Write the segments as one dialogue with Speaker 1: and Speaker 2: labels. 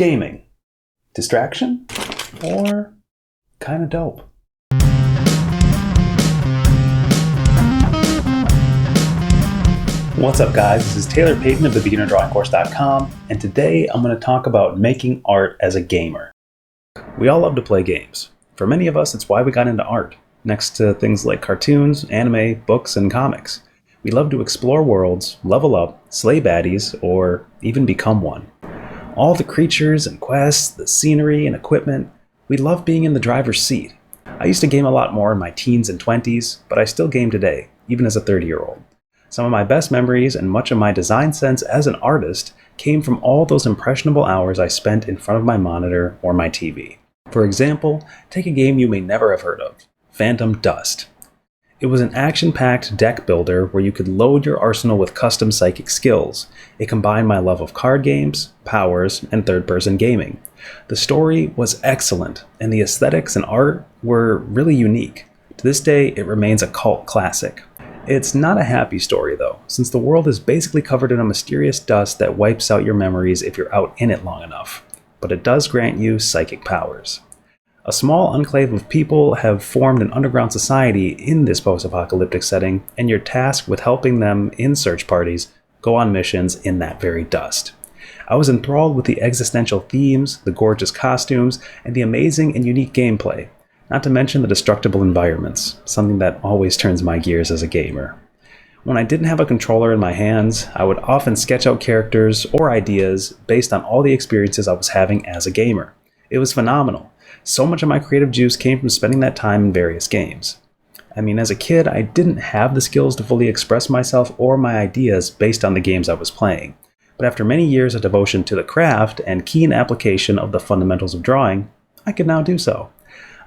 Speaker 1: Gaming. Distraction? Or kinda dope? What's up guys, this is Taylor Payton of thebeginnerdrawingcourse.com, and today I'm going to talk about making art as a gamer. We all love to play games. For many of us, it's why we got into art, next to things like cartoons, anime, books, and comics. We love to explore worlds, level up, slay baddies, or even become one. All the creatures and quests, the scenery and equipment, we love being in the driver's seat. I used to game a lot more in my teens and 20s, but I still game today, even as a 30-year-old. Some of my best memories and much of my design sense as an artist came from all those impressionable hours I spent in front of my monitor or my TV. For example, take a game you may never have heard of, Phantom Dust. It was an action-packed deck builder where you could load your arsenal with custom psychic skills. It combined my love of card games, powers, and third-person gaming. The story was excellent, and the aesthetics and art were really unique. To this day, it remains a cult classic. It's not a happy story though, since the world is basically covered in a mysterious dust that wipes out your memories if you're out in it long enough. But it does grant you psychic powers. A small enclave of people have formed an underground society in this post-apocalyptic setting, and you're tasked with helping them in search parties go on missions in that very dust. I was enthralled with the existential themes, the gorgeous costumes, and the amazing and unique gameplay, not to mention the destructible environments, something that always turns my gears as a gamer. When I didn't have a controller in my hands, I would often sketch out characters or ideas based on all the experiences I was having as a gamer. It was phenomenal. So much of my creative juice came from spending that time in various games. I mean, as a kid, I didn't have the skills to fully express myself or my ideas based on the games I was playing. But after many years of devotion to the craft and keen application of the fundamentals of drawing, I could now do so.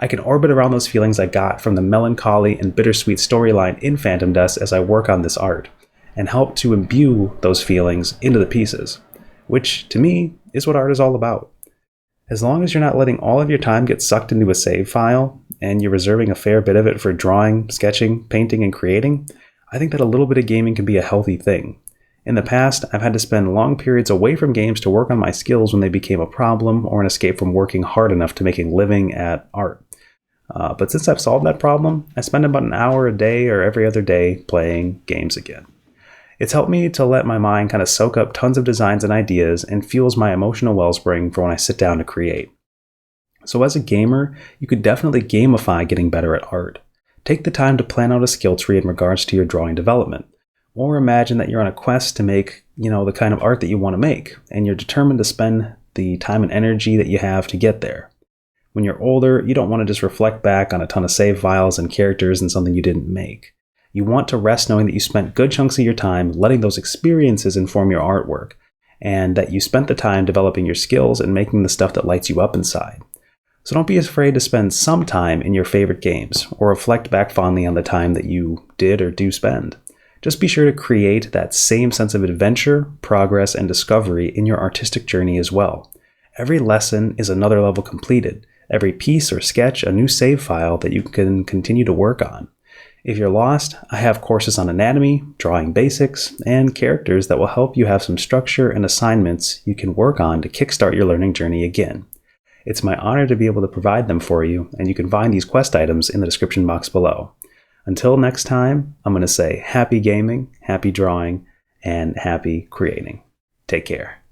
Speaker 1: I can orbit around those feelings I got from the melancholy and bittersweet storyline in Phantom Dust as I work on this art, and help to imbue those feelings into the pieces, which, to me, is what art is all about. As long as you're not letting all of your time get sucked into a save file, and you're reserving a fair bit of it for drawing, sketching, painting, and creating, I think that a little bit of gaming can be a healthy thing. In the past, I've had to spend long periods away from games to work on my skills when they became a problem or an escape from working hard enough to make a living at art. But since I've solved that problem, I spend about an hour a day or every other day playing games again. It's helped me to let my mind kind of soak up tons of designs and ideas and fuels my emotional wellspring for when I sit down to create. So as a gamer, you could definitely gamify getting better at art. Take the time to plan out a skill tree in regards to your drawing development. Or imagine that you're on a quest to make, the kind of art that you want to make, and you're determined to spend the time and energy that you have to get there. When you're older, you don't want to just reflect back on a ton of save files and characters and something you didn't make. You want to rest knowing that you spent good chunks of your time letting those experiences inform your artwork, and that you spent the time developing your skills and making the stuff that lights you up inside. So don't be afraid to spend some time in your favorite games, or reflect back fondly on the time that you did or do spend. Just be sure to create that same sense of adventure, progress, and discovery in your artistic journey as well. Every lesson is another level completed, every piece or sketch a new save file that you can continue to work on. If you're lost, I have courses on anatomy, drawing basics, and characters that will help you have some structure and assignments you can work on to kickstart your learning journey again. It's my honor to be able to provide them for you, and you can find these quest items in the description box below. Until next time, I'm going to say happy gaming, happy drawing, and happy creating. Take care.